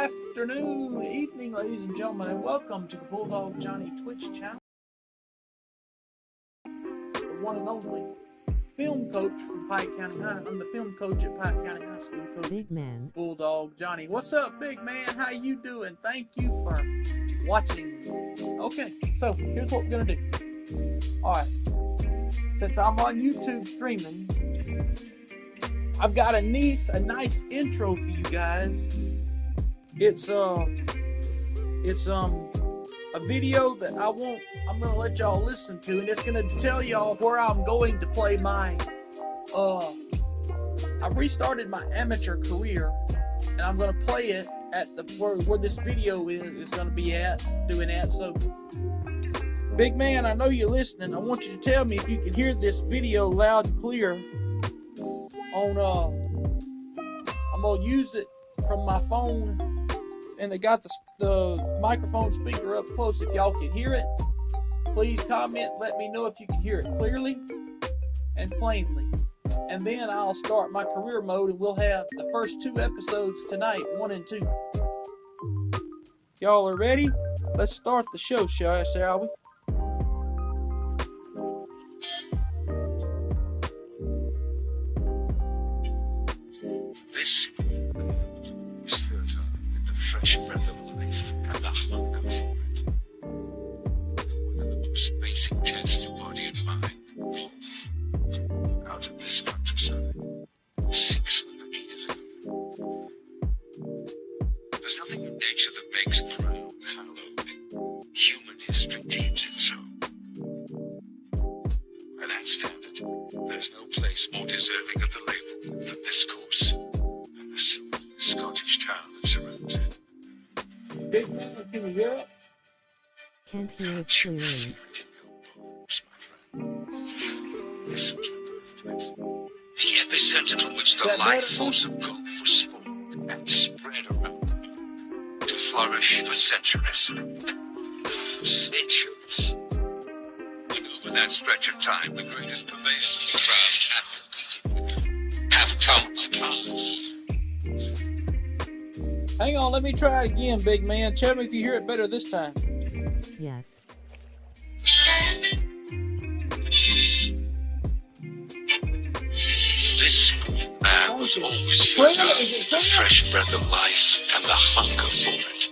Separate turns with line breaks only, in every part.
afternoon, evening, ladies and gentlemen, and welcome to the Bulldog Johnny Twitch channel. The one and only film coach from Pike County High. I'm the film coach at Pike County High School, Coach
Big Man.
Bulldog Johnny. What's up, big man? How you doing? Thank you for watching. Okay, so here's what we're gonna do. All right, since I'm on YouTube streaming, I've got a nice intro for you guys. It's a video that I'm gonna let y'all listen to, and it's gonna tell y'all where I'm going to play my I restarted my amateur career, and I'm gonna play it at the where this video is gonna be at, doing that. So big man, I know you're listening. I want you to tell me if you can hear this video loud and clear on I'm gonna use it from my phone, and they got the microphone speaker up close. If y'all can hear it, please comment, let me know if you can hear it clearly and plainly, and then I'll start my career mode, and we'll have the first 2 episodes tonight, 1 and 2. Y'all are ready? Let's start the show, shall we?
This is fertile with the fresh breath of life and the hunger for it. One of the most basic tests to body and mind. Out of this countryside, 600 years ago. There's nothing in nature that makes ground hallowed. Human history deems it so. By that standard, there's no place more deserving of the label than this course. Scottish town that surrounds it.
Big man, can you hear it?
Can't hear it clearly.
Feel it in your bones, my friend. This was the birthplace. The epicenter from which the life force of golf was spawned and spread around to flourish for centuries. Centuries. And over that stretch of time, the greatest purveyors of the craft have come apart.
Hang on, let me try it again, big man. Tell me if you hear it better this time.
Yes.
This man was always fertile with the fresh breath of life and the hunger for it.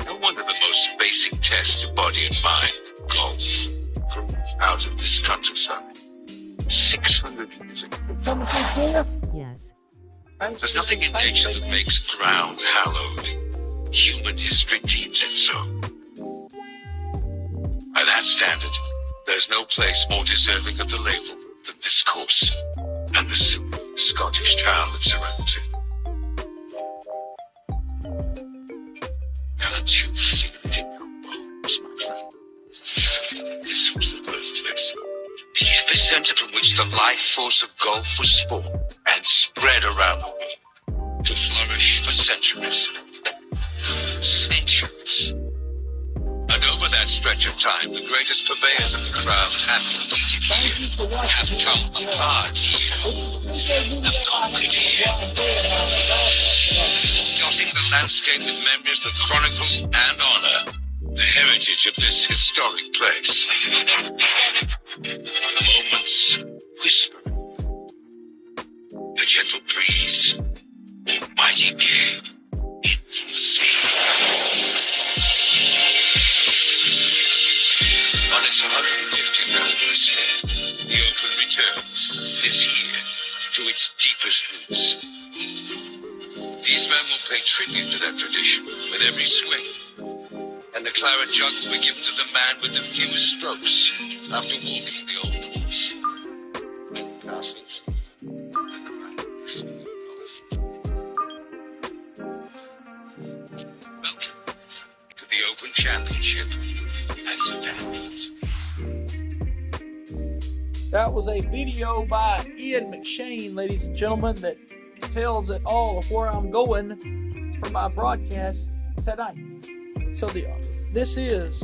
No wonder the most basic test to body and mind, golf, grew out of this countryside 600 years ago.
Yes.
There's nothing in nature that makes ground hallowed. Human history deems it so. By that standard, there's no place more deserving of the label than this course and the Scottish town that surrounds it. Can't you feel it in your bones, my friend? This was the birthplace. The epicenter from which the life force of golf was spawned and spread around the world to flourish for centuries. Centuries. And over that stretch of time, the greatest purveyors of the craft have competed here, have come apart here, have conquered here, dotting the landscape with memories that chronicle and honor the heritage of this historic place. The moments whisper, the gentle breeze, mighty gale, into the sea. On its 150th anniversary, the Open returns this year to its deepest roots. These men will pay tribute to that tradition with every swing, and the claret jug will be given to the man with the fewest strokes after walking the old course and passing through the ranks. Welcome to the Open Championship at Sedan.
That was a video by Ian McShane, ladies and gentlemen, that tells it all of where I'm going for my broadcast tonight. So this is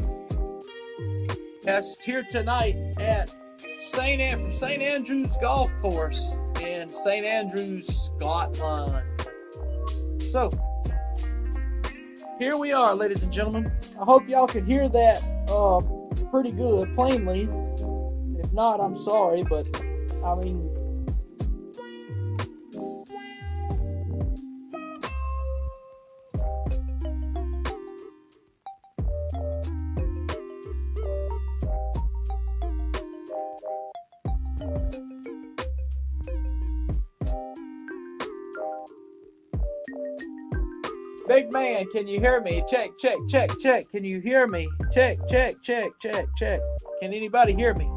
here tonight at St. Andrews Golf Course in St. Andrews, Scotland. So here we are, ladies and gentlemen. I hope y'all could hear that pretty good, plainly. If not, I'm sorry, but I mean, big man, can you hear me? Check, check, check, check. Can you hear me? Check, check, check, check, check. Can anybody hear me?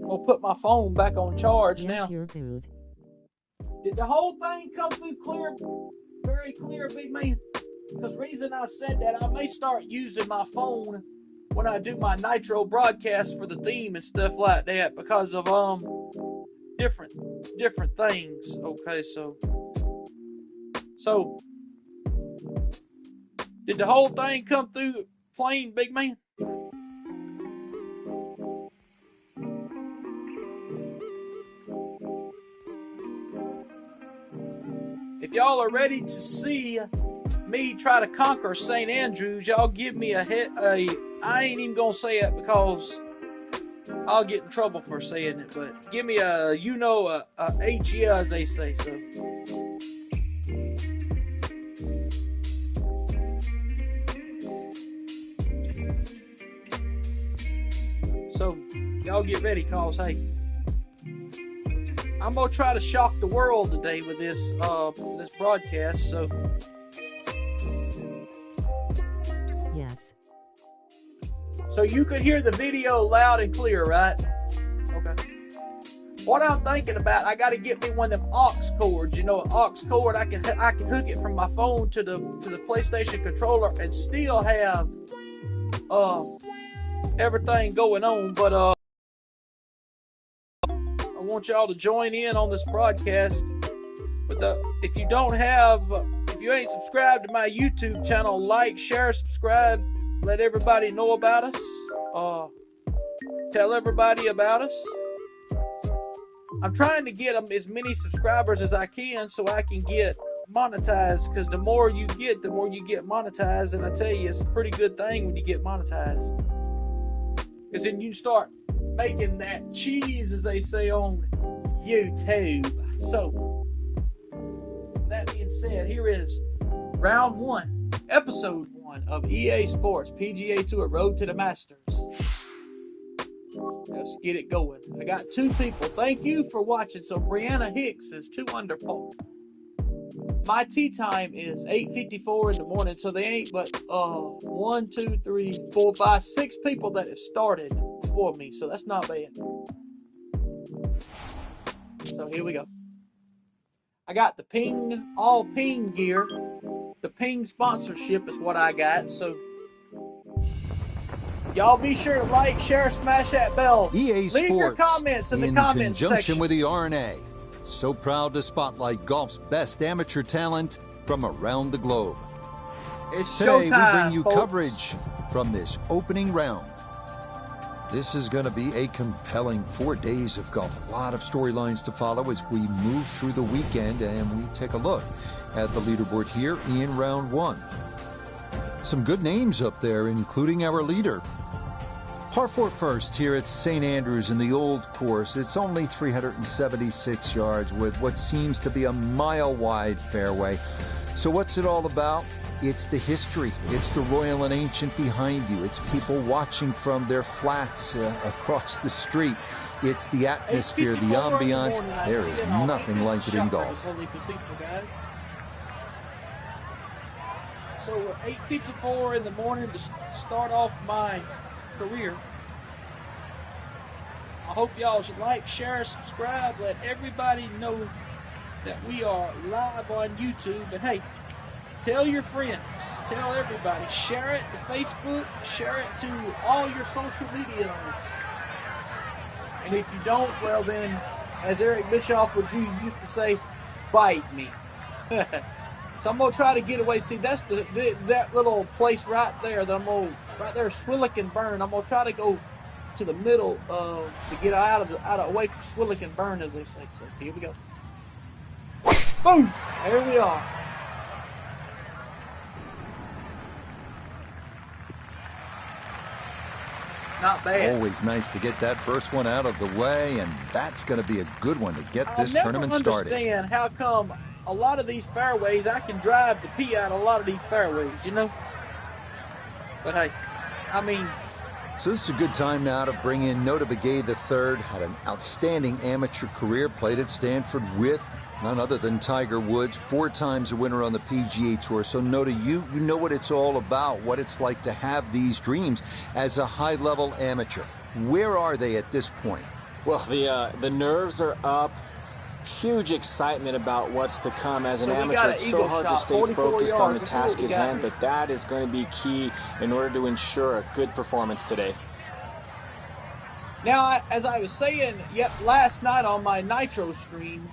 I'll put my phone back on charge now.
Yes, you're good.
Did the whole thing come through clear? Very clear, big man? Because reason I said that, I may start using my phone when I do my Nitro broadcast for the theme and stuff like that because of different things. Okay, so did the whole thing come through plain, big man? If y'all are ready to see me try to conquer St. Andrews, y'all give me I ain't even gonna say it because I'll get in trouble for saying it, but give me a H yeah, as they say. So y'all get ready, cause hey, I'm gonna try to shock the world today with this broadcast. So
Yes.
So you could hear the video loud and clear, right? Okay. What I'm thinking about, I got to get me one of them aux cords. You know, an aux cord. I can hook it from my phone to the PlayStation controller and still have everything going on. But I want y'all to join in on this broadcast. But if you ain't subscribed to my YouTube channel, like, share, subscribe, let everybody know about us. Tell everybody about us. I'm trying to get as many subscribers as I can so I can get monetized, because the more you get, the more you get monetized. And I tell you, it's a pretty good thing when you get monetized, because then you start making that cheese, as they say on YouTube. So that being said, here is round 1, episode 1 of EA Sports PGA Tour Road to the Masters. Let's get it going. I got 2 people. Thank you for watching. So Brianna Hicks is 2 under par. My tee time is 8:54 in the morning, so they ain't but 1, 2, 3, 4, 5, 6 people that have started before me, so that's not bad. So here we go. I got the Ping, all Ping gear. The Ping sponsorship is what I got, so y'all be sure to like, share, smash that bell.
EA Sports,
leave your comments in the comments
conjunction
section.
with the RNA, so proud to spotlight golf's best amateur talent from around the globe.
It's
Today
showtime,
we bring you
folks.
coverage from this opening round. This is going to be a compelling 4 days of golf. A lot of storylines to follow as we move through the weekend, and we take a look at the leaderboard here in round 1. Some good names up there, including our leader. Par 4 first here at St. Andrews in the old course. It's only 376 yards with what seems to be a mile-wide fairway. So what's it all about? It's the history. It's the Royal and Ancient behind you. It's people watching from their flats across the street. It's the atmosphere, the ambiance. There is nothing like it in golf.
So 8:54 in the morning to start off my career. I hope y'all should like, share, subscribe, let everybody know that we are live on YouTube. And hey, tell your friends, tell everybody, share it to Facebook, share it to all your social medias. And if you don't, well then, as Eric Bischoff used to say, bite me. So I'm gonna try to get away. See, that's that little place right there. Right there, Swillican Burn. I'm gonna try to go to the middle to get out of away from Swillican Burn, as they say. So here we go. Boom! There we are. Not bad.
Always nice to get that first one out of the way, and that's going to be a good one to get this tournament started.
I never understand how come a lot of these fairways, I can drive the pee out of a lot of these fairways, you know? But hey, I mean...
So this is a good time now to bring in Nota Begay III. Had an outstanding amateur career, played at Stanford with none other than Tiger Woods, 4 times a winner on the PGA Tour. So Nota, you know what it's all about, what it's like to have these dreams as a high-level amateur. Where are they at this point?
Well, the nerves are up. Huge excitement about what's to come. As an amateur, it's so hard to stay focused on the task at hand, but that is going to be key in order to ensure a good performance today.
Now, as I was saying last night on my Nitro stream,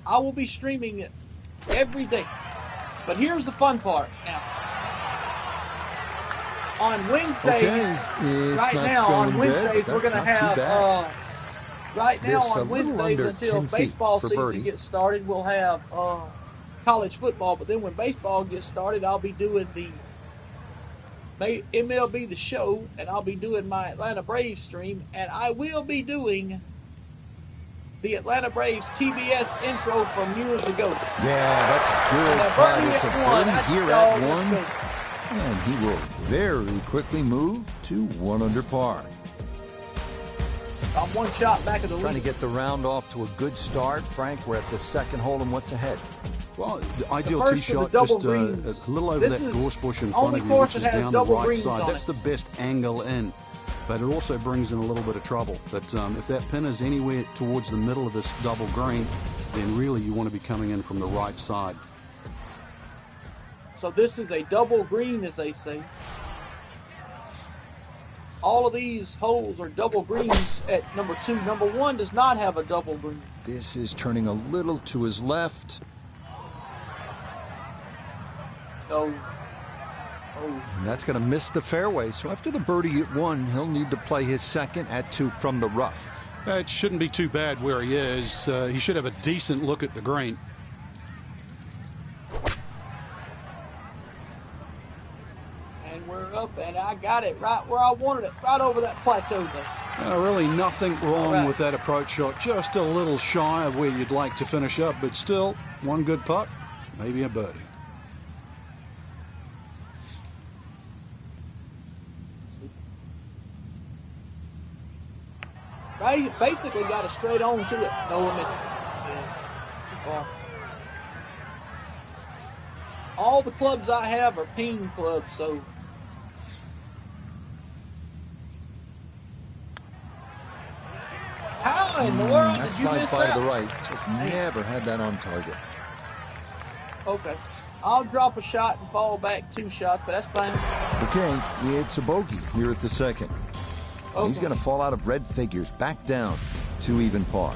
I will be streaming it every day. But here's the fun part now. On Wednesdays, we're going to have... Right now, on Wednesdays, until baseball season gets started, we'll have college football. But then when baseball gets started, I'll be doing the MLB The Show, and I'll be doing my Atlanta Braves stream, and I will be doing the Atlanta Braves TBS intro from years ago.
Yeah, that's good. It's a birdie here at 1, and he will very quickly move to 1 under par.
I'm 1 shot back of the lead.
Trying to get the round off to a good start. Frank, we're at the second hole, and what's ahead?
Well, the ideal tee shot, just a little over that gorse bush in front of you, which is down the right side. That's the best angle in, but it also brings in a little bit of trouble. But if that pin is anywhere towards the middle of this double green, then really you want to be coming in from the right side.
So this is a double green, as they say. All of these holes are double greens at number 2. Number 1 does not have a double green.
This is turning a little to his left.
Oh.
And that's going to miss the fairway. So after the birdie at 1, he'll need to play his second at 2 from the rough.
It shouldn't be too bad where he is. He should have a decent look at the green.
Up, and I got it right where I wanted it, right over that plateau there.
Really nothing wrong with that approach shot. Just a little shy of where you'd like to finish up, but still, 1 good putt, maybe a birdie.
Basically got it straight on to it. No missing. All the clubs I have are ping clubs, so... How in the world did you miss that?
That's by the right. Just never had that on target.
Okay. I'll drop a shot and fall back 2 shots, but that's fine.
Okay, it's a bogey here at the second. Okay. He's going to fall out of red figures, back down to even par.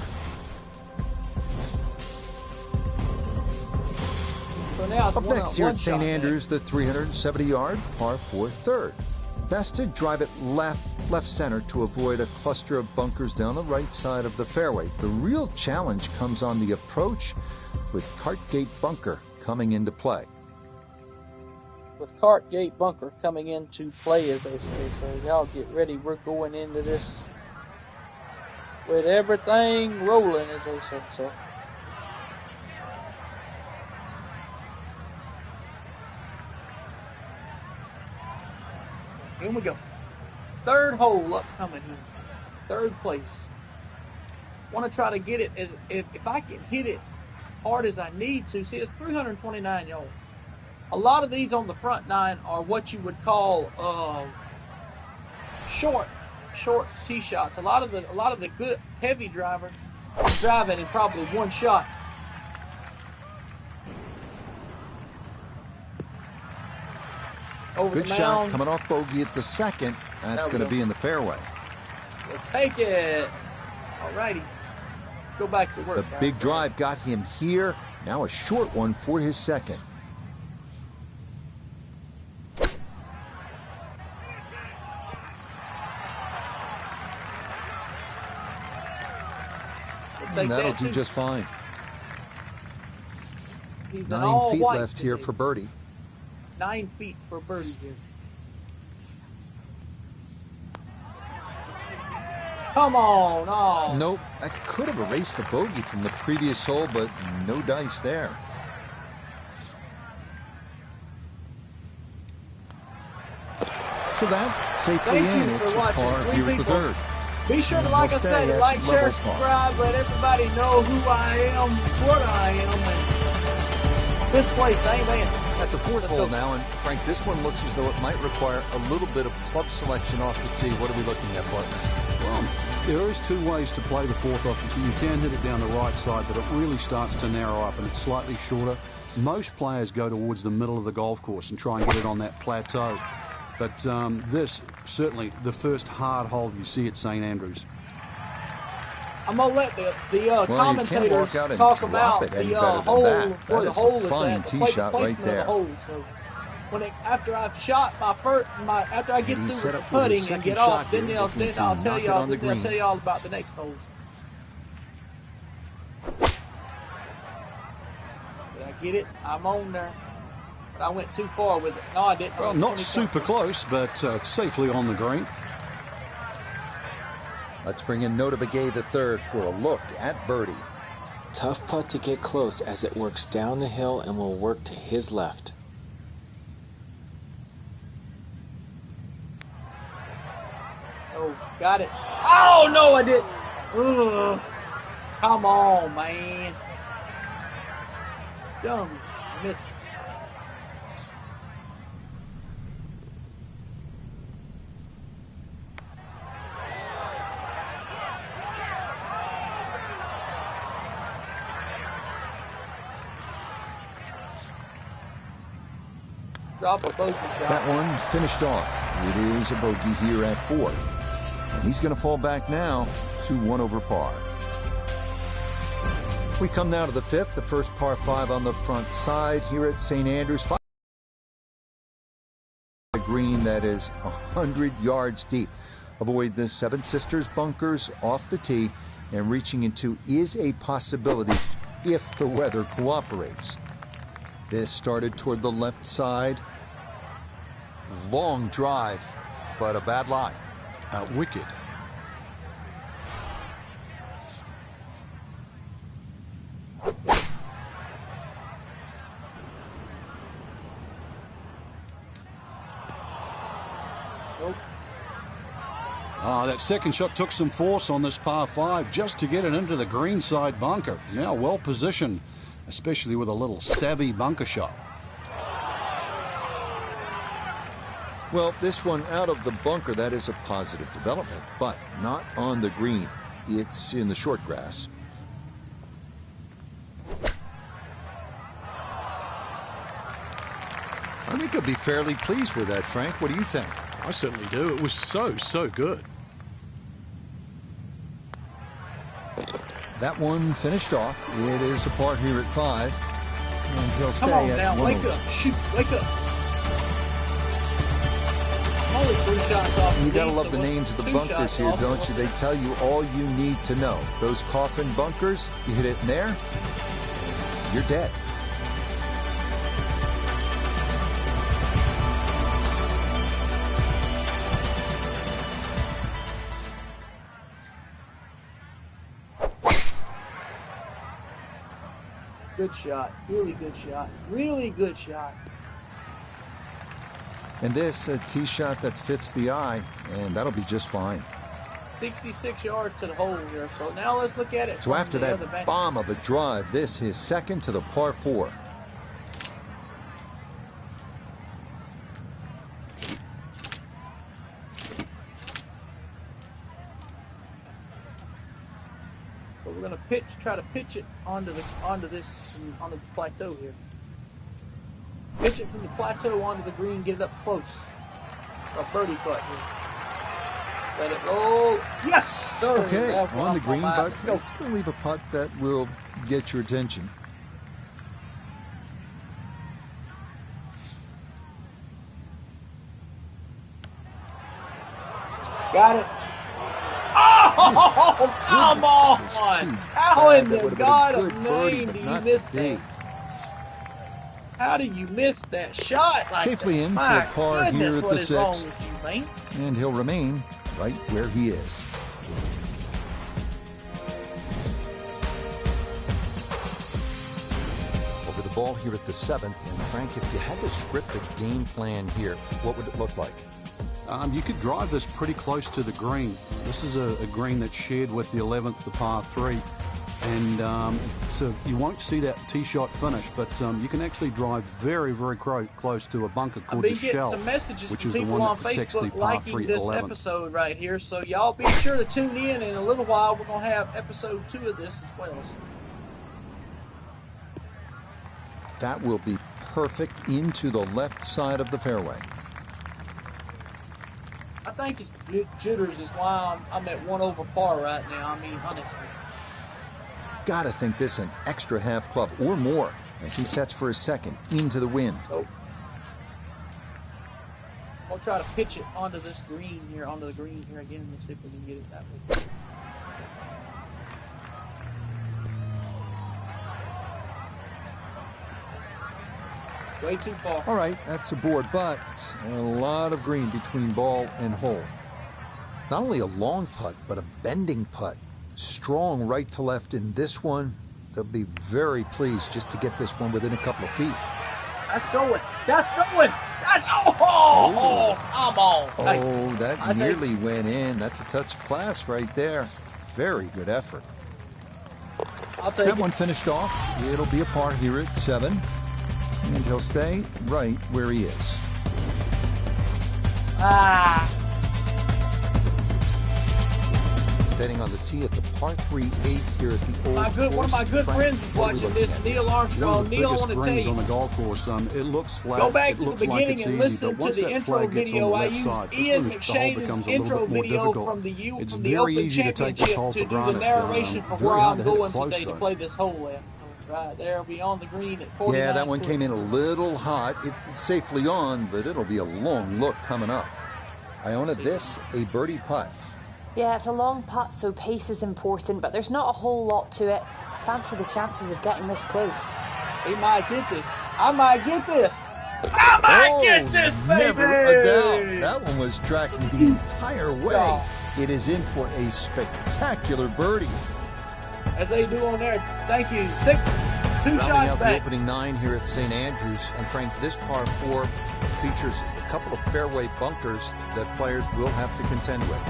So now it's
up next here at St. Andrews, the 370-yard par 4 third. Best to drive it left center to avoid a cluster of bunkers down the right side of the fairway. The real challenge comes on the approach with Cartgate Bunker coming into play.
With Cartgate Bunker coming into play, as they say. So y'all get ready. We're going into this with everything rolling, as they say. So. Here we go. 3rd hole upcoming here. 3rd place. Want to try to get it as if I can hit it hard as I need to. See, it's 329 yards. A lot of these on the front 9 are what you would call short tee shots. A lot of the good heavy drivers are driving in probably 1 shot.
Good shot coming off bogey at the second. That's going to be in the fairway.
We'll take it. All righty. Go back to work.
The big drive got him here. Now a short one for his second.
take
that'll
that
do
too.
just fine.
He's
9 feet left here for birdie.
9 feet for birdie here. Come on, oh.
Nope, I could have erased the bogey from the previous hole, but no dice there. So that safely in. It's a par here at the third.
Be sure to, like I said, like, share, subscribe, let everybody know who I am, what I am, and this place, amen.
At the fourth hole now, and Frank, this one looks as though it might require a little bit of club selection off the tee. What are we looking at, partner?
Well, there is two ways to play the fourth off the tee. You can hit it down the right side, but it really starts to narrow up and it's slightly shorter. Most players go towards the middle of the golf course and try and get it on that plateau. But this, certainly, the first hard hole you see at St. Andrews.
I'm going to let the commentators talk about the hole, where the hole is at, the placement of the hole. So after I've shot after I get through with the putting and get off, then I'll tell y'all about the next holes. Did I get it? I'm on there. But I went too far with it. No, I didn't.
Well, not super close, but safely on the green.
Let's bring in Nota Begay the third for a look at birdie.
Tough putt to get close as it works down the hill and will work to his left.
Oh, got it. Oh, no, I didn't. Ugh. Come on, man. Dumb. Missed it. Drop a bogey shot.
That one finished off. It is a bogey here at 4. And he's going to fall back now to 1 over par. We come now to the 5th, the first par 5 on the front side here at St. Andrews. A green that is 100 yards deep. Avoid the Seven Sisters bunkers off the tee, and reaching into is a possibility if the weather cooperates. This started toward the left side. Long drive, but a bad lie.
Wicked.
Nope.
That second shot took some force on this par 5 just to get it into the green side bunker. Now well positioned, especially with a little savvy bunker shot.
Well, this one out of the bunker, that is a positive development, but not on the green. It's in the short grass. I think he'll be fairly pleased with that, Frank. What do you think?
I certainly do. It was so good.
That one finished off. It is a par here at 5. And he'll stay
Come on
at
now,
1
wake
over.
up, shoot, wake up. Only 3 shots off.
You gotta love the names of the bunkers here, don't you? They tell you all you need to know. Those coffin bunkers, you hit it in there, you're dead.
Good shot, really good shot, really good shot.
And this, a tee shot that fits the eye, and that'll be just fine.
66 yards to the hole here, so now let's look at it.
So after that bomb of a drive, this is second to the par 4.
So we're gonna try to pitch it onto the plateau here. Pitch it from the plateau onto the green, get it up close. A birdie putt here. Let it roll. Yes, sir.
Okay, on the green, but it's going to leave a putt that will get your attention.
Got it. Ah! Oh, come on! How in the God of name do you miss that? How do you miss that shot like
Safely
that?
in
My
for a par
goodness,
here at
what
the
is wrong
sixth.
with you, man?
And he'll remain right where he is. Over the ball here at the seventh. And Frank, if you had to script a game plan here, what would it look like?
You could drive this pretty close to the green. This is a green that's shared with the 11th, the par 3. And so you won't see that tee shot finish, but you can actually drive very, very close to a bunker called the Shell, which is the one that protects the par 3
this
11th.
episode right here. So y'all be sure to tune in. In a little while, we're going to have episode 2 of this as well.
That will be perfect into the left side of the fairway.
I think it's jitters is why I'm at 1 over par right now. I mean, honestly.
Gotta think this an extra half club or more as he sets for his second into the wind.
So, I'll try to pitch it onto this green here, onto the green here again. Let's see if we can get it that way. Way too far.
All right, that's a board, but a lot of green between ball and hole. Not only a long putt, but a bending putt. Strong right to left in this one. They'll be very pleased just to get this one within a couple of feet.
That's going. That's going. That's oh, come on.
Oh, that nearly went in. That's a touch of class right there. Very good effort.
I'll take
that one finished off. It'll be a par here at 7. And he'll stay right where he is. Standing on the tee at the par 3-8 here at the Old Course.
One of my good friends is watching this, Neil Armstrong. Neil, I want to tell you.
On the golf course, it looks flat.
Go back to the beginning and listen to the intro video. I used Ian McShane's intro video from the Open Championship to do the narration for where I'm going today to play this hole at. Right there, will be on the green at 49.
Yeah, that one came in a little hot. It's safely on, but it'll be a long look coming up. Iona, this a birdie putt.
Yeah, it's a long putt, so pace is important, but there's not a whole lot to it. I fancy the chances of getting this close.
He might get this. I might get this. I might get this, baby!
Never a doubt. That one was tracking the entire way. It is in for a spectacular birdie.
As they do on there. Thank you. 2 shots
out
back.
The opening 9 here at St. Andrews. And Frank, this par 4 features a couple of fairway bunkers that players will have to contend with.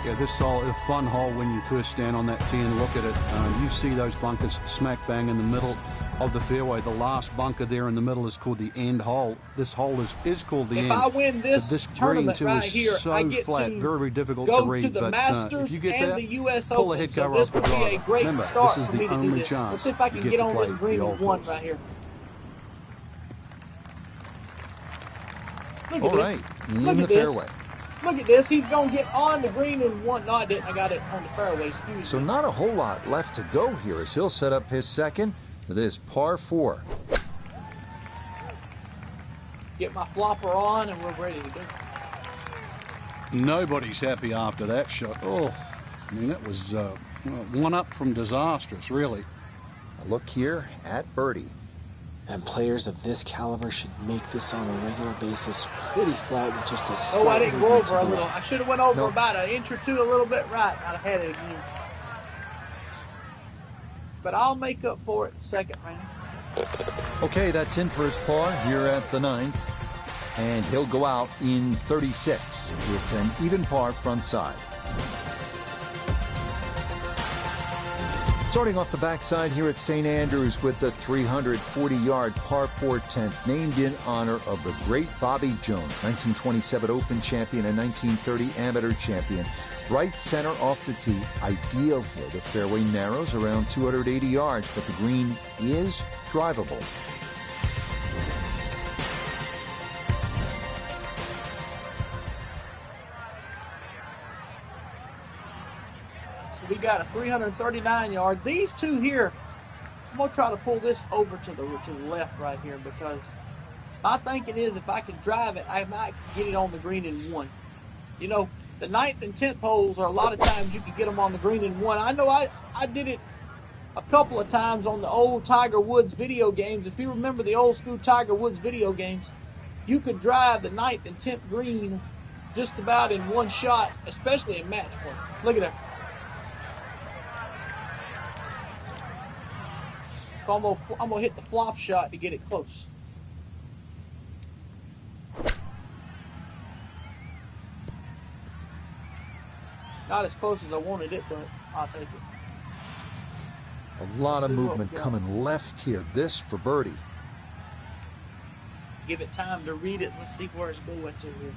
Yeah, this is a fun hole when you first stand on that tee and look at it. You see those bunkers smack bang in the middle of the fairway. The last bunker there in the middle is called the end hole. This hole is called the end.
If I win this tournament right here,
so
I get
flat,
to
very difficult
go
to read.
to the
but
Masters
if you get
and
that,
the U.S.
pull
Open.
the head
So
cover
this
off the
would be a
driver.
great
Remember,
start
this is
for me
the
to do
only
this.
chance.
Let's see if I can get on this green with 1 right here. Look
All right, in the fairway.
Look at this. He's going to get on the green in 1. No, I didn't. I got it on the fairway. Excuse me.
So not a whole lot left to go here as he'll set up his second for this par 4.
Get my flopper on and we're ready to go.
Nobody's happy after that shot. Oh, I mean, that was one up from disastrous, really.
A look here at birdie.
And players of this caliber should make this on a regular basis pretty flat with just a slight
I didn't go over a little.
left.
I should have went over about an inch or 2 a little bit right. I'd have had it again. But I'll make up for it second round.
Okay, that's in for his par here at the 9th. And he'll go out in 36. It's an even par front side. Starting off the backside here at St. Andrews with the 340-yard par 4 10th, named in honor of the great Bobby Jones, 1927 Open champion and 1930 amateur champion. Right center off the tee, ideal here. The fairway narrows around 280 yards, but the green is drivable.
We got a 339 yard. These 2 here, I'm gonna try to pull this over to the left right here because my thinking is if I can drive it, I might get it on the green in 1. You know, The 9th and 10th holes are a lot of times you can get them on the green in one. I know I did it a couple of times on the old Tiger Woods video games. If you remember the old school Tiger Woods video games, you could drive the 9th and 10th green just about in one shot, especially in match play. Look at that. So I'm gonna hit the flop shot to get it close. Not as close as I wanted it, but I'll take it.
A lot of movement coming left here. This for birdie.
Give it time to read it. Let's see where it's going to here.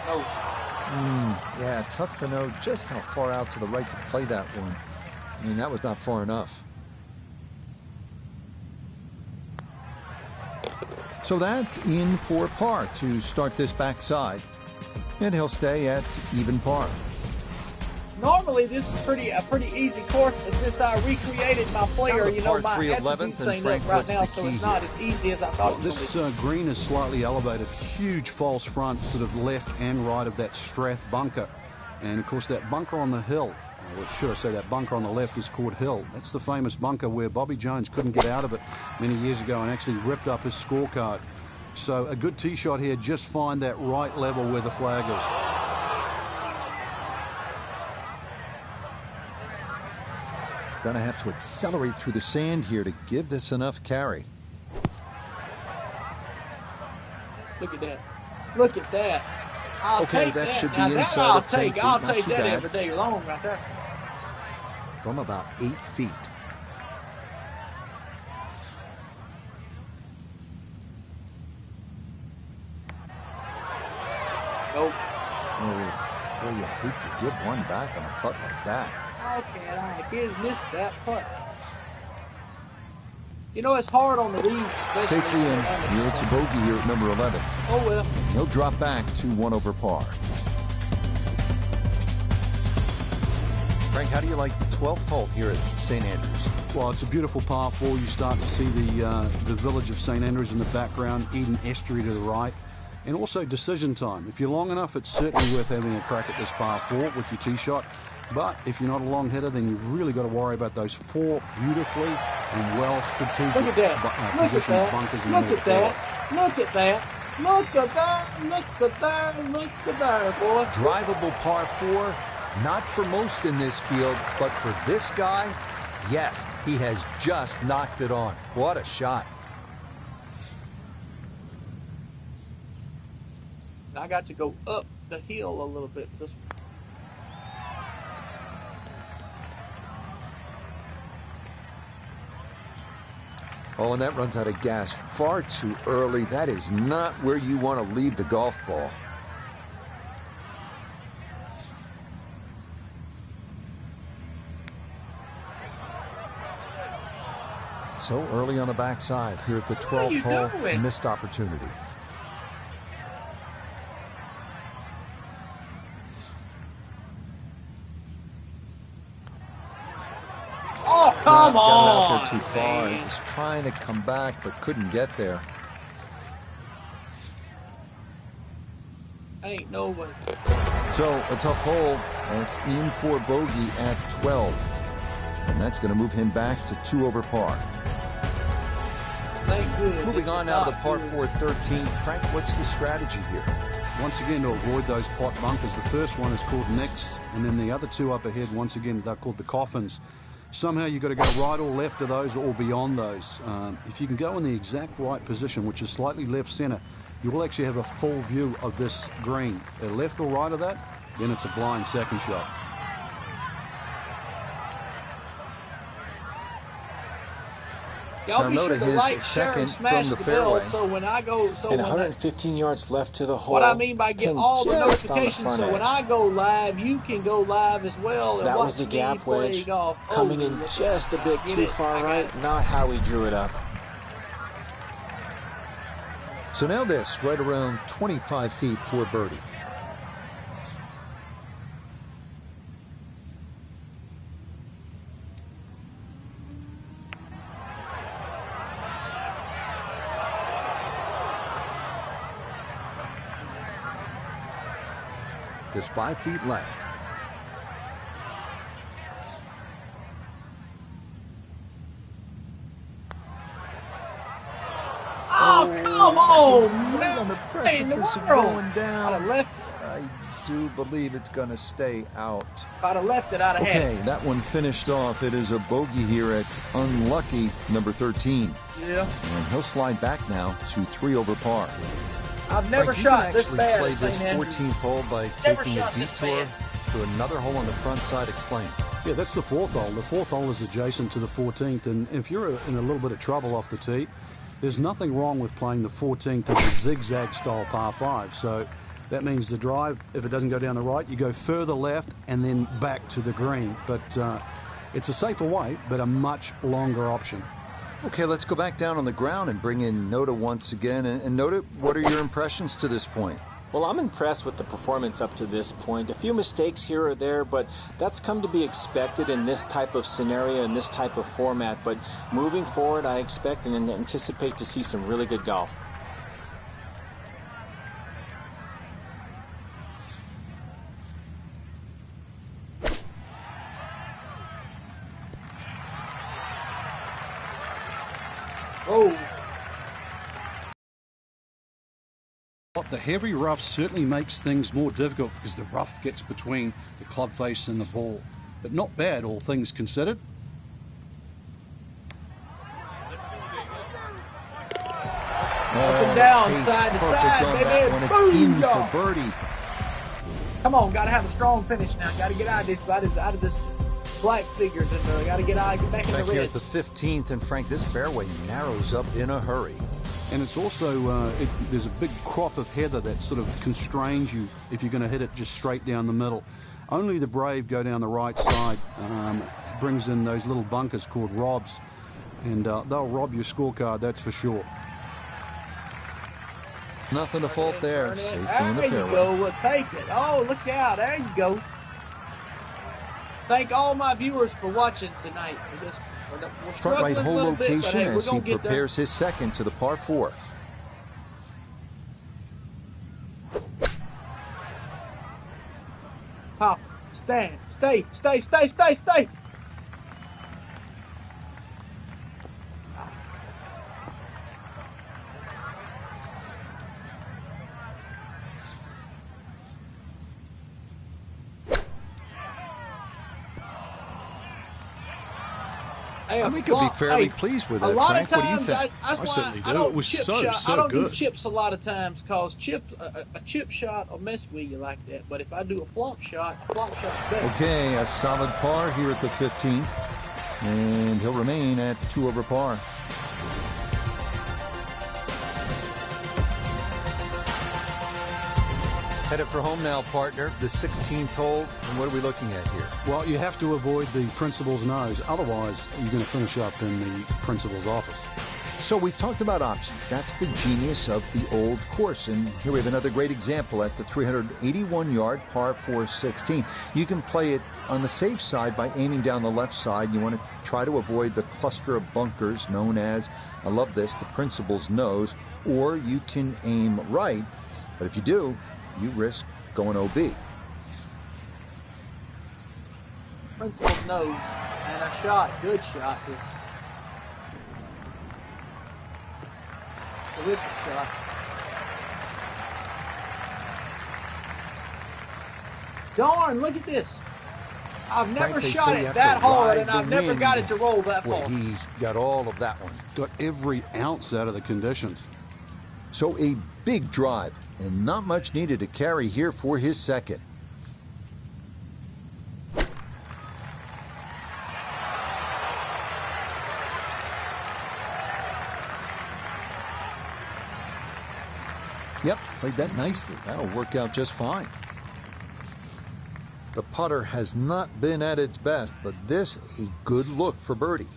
Oh.
Yeah, tough to know just how far out to the right to play that one. I mean, that was not far enough. So that's in for par to start this backside. And he'll stay at even par.
Normally, this is a pretty easy course, but since I recreated my player, you know, my attributes ain't up right now, so it's not as easy as I thought it was going to be.
This green is slightly elevated. Huge false front, sort of left and right of that Strath bunker. And, of course, that bunker on the hill, or should I say that bunker on the left is called Hill. That's the famous bunker where Bobby Jones couldn't get out of it many years ago and actually ripped up his scorecard. So a good tee shot here, just find that right level where the flag is.
Gonna have to accelerate through the sand here to give this enough carry.
Look at that. Look at that. I'll take that.
Should be
now
inside of 10 feet.
I'll take that
bad.
every day long right there.
From about 8 feet.
Nope.
Oh, boy, you hate to give one back on a putt like that.
How can I missed that putt? You know, it's hard on the reeds.
Safely in. It's a bogey here at number 11.
Oh, well.
He'll drop back to 1 over par. Frank, how do you like the 12th hole here at St. Andrews?
Well, it's a beautiful par 4. You start to see the village of St. Andrews in the background, Eden Estuary to the right. And also decision time. If you're long enough, it's certainly worth having a crack at this par 4 with your tee shot. But if you're not a long hitter, then you've really got to worry about those 4 beautifully and well strategic positioned bunkers in the middle.
Look at that. Look at that. Look at that. Look at that. Look at that, boy.
Drivable par 4. Not for most in this field, but for this guy, yes, he has just knocked it on. What a shot.
I got to go up the hill a little bit this one.
Oh, and that runs out of gas far too early. That is not where you want to leave the golf ball. So early on the backside here at the 12th hole, missed opportunity.
Oh, come on!
Got it out there too far. He was trying to come back, but couldn't get there.
Ain't no way.
So a tough hole, and it's in for bogey at 12. And that's going to move him back to 2 over par.
Thank goodness.
Moving on now to the par 4 13. Frank, what's the strategy here?
Once again, to avoid those pot bunkers, the first one is called Nicks, and then the other 2 up ahead, once again, they're called the coffins. Somehow you've got to go right or left of those or beyond those. If you can go in the exact right position, which is slightly left center, you will actually have a full view of this green. Left or right of that, then it's a blind second shot.
Y'all be sure to like, share, and smash the bell so when I go...
And 115 yards left to the hole.
What I mean by get all the notifications, so when I go live, you can go live as well. And
that
watch
was the gap wedge
coming
in just a bit too far right. Not how we drew it up.
So now this, right around 25 feet for birdie. Just 5 feet left.
Oh, come on,
right on the precipice of going down.
I'd have left.
I do believe it's going to stay out.
If I'd have left it, I'd have had it.
Okay, that one finished off. It is a bogey here at unlucky number 13.
Yeah.
And he'll slide back now to 3 over par.
I've never shot this bad.
You can actually play this 14th hole by taking a detour to another hole on the front side. Explain. Yeah, that's the 4th hole. The 4th hole is adjacent to the 14th, and if you're in a little bit of trouble off the tee, there's nothing wrong with playing the 14th as a zigzag style par 5. So that means the drive, if it doesn't go down the right, you go further left and then back to the green. But it's a safer way, but a much longer option.
Okay, let's go back down on the ground and bring in Noda once again. And Noda, what are your impressions to this point?
Well, I'm impressed with the performance up to this point. A few mistakes here or there, but that's come to be expected in this type of scenario, in this type of format. But moving forward, I expect and anticipate to see some really good golf.
Oh.
The heavy rough certainly makes things more difficult because the rough gets between the club face and the ball. But not bad, all things considered.
Up and down, side to side, baby. Boom,
for birdie.
Come on, gotta have a strong finish now. Gotta get out of this black figures, and gotta get back in the red.
Here at the 15th, and Frank, this fairway narrows up in a hurry.
And it's also, there's a big crop of heather that sort of constrains you if you're going to hit it just straight down the middle. Only the brave go down the right side. Brings in those little bunkers called robs, and they'll rob your scorecard, that's for sure.
Nothing to fault there. Safely in the fairway.
There you go. We'll take it. Oh, look out. There you go. Thank all my viewers for watching tonight. We're
front right hole location
bit,
as he prepares his second to the par 4.
Pop, stand, stay.
We could be fairly pleased with it, Frank. What do you think?
I certainly do. It was so good.
I don't do chips a lot of times because a chip shot will mess with you like that. But if I do a flop shot's better.
Okay, a solid par here at the 15th. And he'll remain at 2 over par. Headed for home now, partner. The 16th hole. And what are we looking at here?
Well, you have to avoid the principal's nose. Otherwise, you're going to finish up in the principal's office.
So we've talked about options. That's the genius of the old course. And here we have another great example at the 381-yard par 4 16. You can play it on the safe side by aiming down the left side. You want to try to avoid the cluster of bunkers known as, I love this, the principal's nose. Or you can aim right. But if you do, you risk going OB.
Principal's nose. And a shot. Good shot. Terrific shot. Darn, look at this. I've never shot it that hard, and I've never got it to roll that far.
Well, he got all of that one.
Got every ounce out of the conditions.
So a big drive, and not much needed to carry here for his second. Yep, played that nicely. That'll work out just fine. The putter has not been at its best, but this a good look for birdie.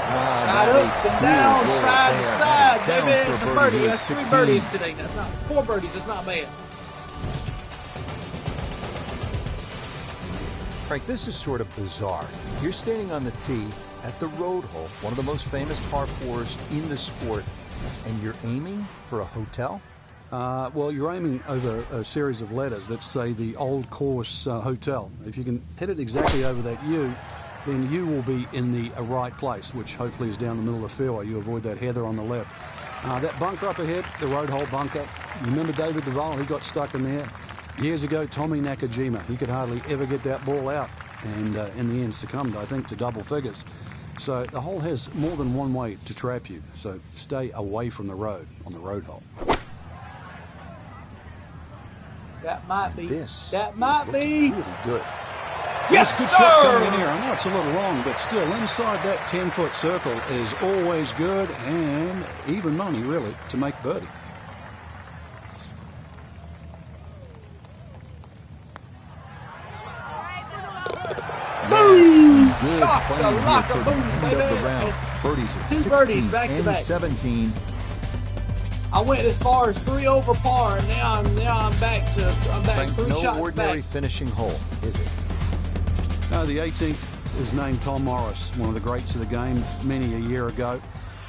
Right up and down, side to side, baby. It's a birdie. That's 3 birdies today. That's not 4 birdies. That's not bad.
Frank, this is sort of bizarre. You're standing on the tee at the road hole, one of the most famous par 4s in the sport, And you're aiming for a hotel?
Well, you're aiming over a series of letters that say the Old Course Hotel. If you can hit it exactly over that U, then you will be in the right place, which hopefully is down the middle of the fairway. You avoid that heather on the left. That bunker up ahead, the road hole bunker, you remember David Duval? He got stuck in there. Years ago, Tommy Nakajima, he could hardly ever get that ball out, and in the end succumbed, I think, to double figures. So the hole has more than one way to trap you, so stay away from the road on the road hole.
That might be.
That might be really good.
Yes,
good
sir!
shot coming in here. I know it's a little long, but still inside that 10-foot circle is always good, and even money, really, to make birdie.
Boom! Good playing here toward the end of the round. Birdies at 16 and 17.
I went as far as 3 over par, and now I'm back 3 shots back.
No ordinary finishing hole, is it?
No, the 18th is named Tom Morris, one of the greats of the game many a year ago.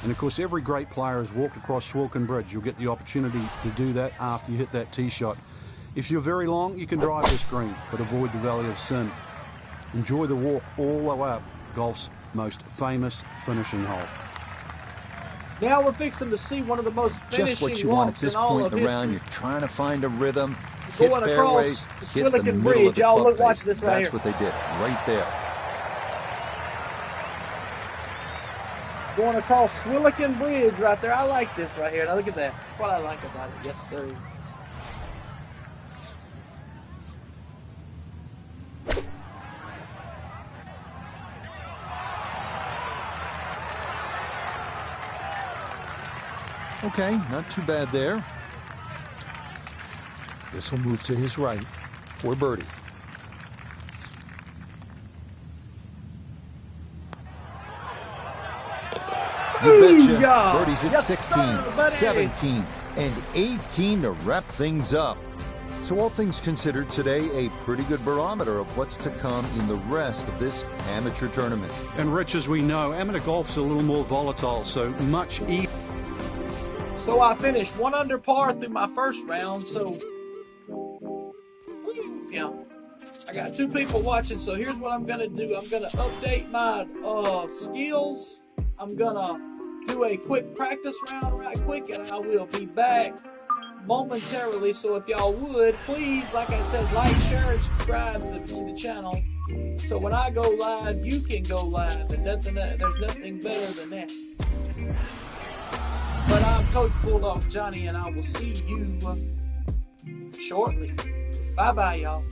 And of course, every great player has walked across Swilcan Bridge. You'll get the opportunity to do that after you hit that tee shot. If you're very long, you can drive this green, but avoid the Valley of Sin. Enjoy the walk all the way up golf's most famous finishing hole.
Now we're fixing to see one of the most finishing
just what you want at this point in the round. You're trying to find a rhythm, hit fairways, hit the middle of the club face. That's what they did right there.
Going across Swilcan Bridge right there. I like this right here. Now look at that. That's what I like about it. Yes, sir.
Okay, not too bad there. This will move to his right for birdie. You betcha. Birdies at 16, 17, and 18 to wrap things up. So all things considered, today a pretty good barometer of what's to come in the rest of this amateur tournament.
And Rich, as we know, amateur golf's a little more volatile, so much easier.
So I finished 1 under par through my first round, so yeah, I got 2 people watching, so here's what I'm going to do. I'm going to update my skills. I'm going to do a quick practice round right quick, and I will be back momentarily. So if y'all would, please, like I said, like, share, and subscribe to the channel. So when I go live, you can go live, and there's nothing better than that. But I'm Coach Bulldog Johnny, and I will see you shortly. Bye-bye, y'all.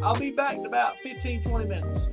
I'll be back in about 15-20 minutes.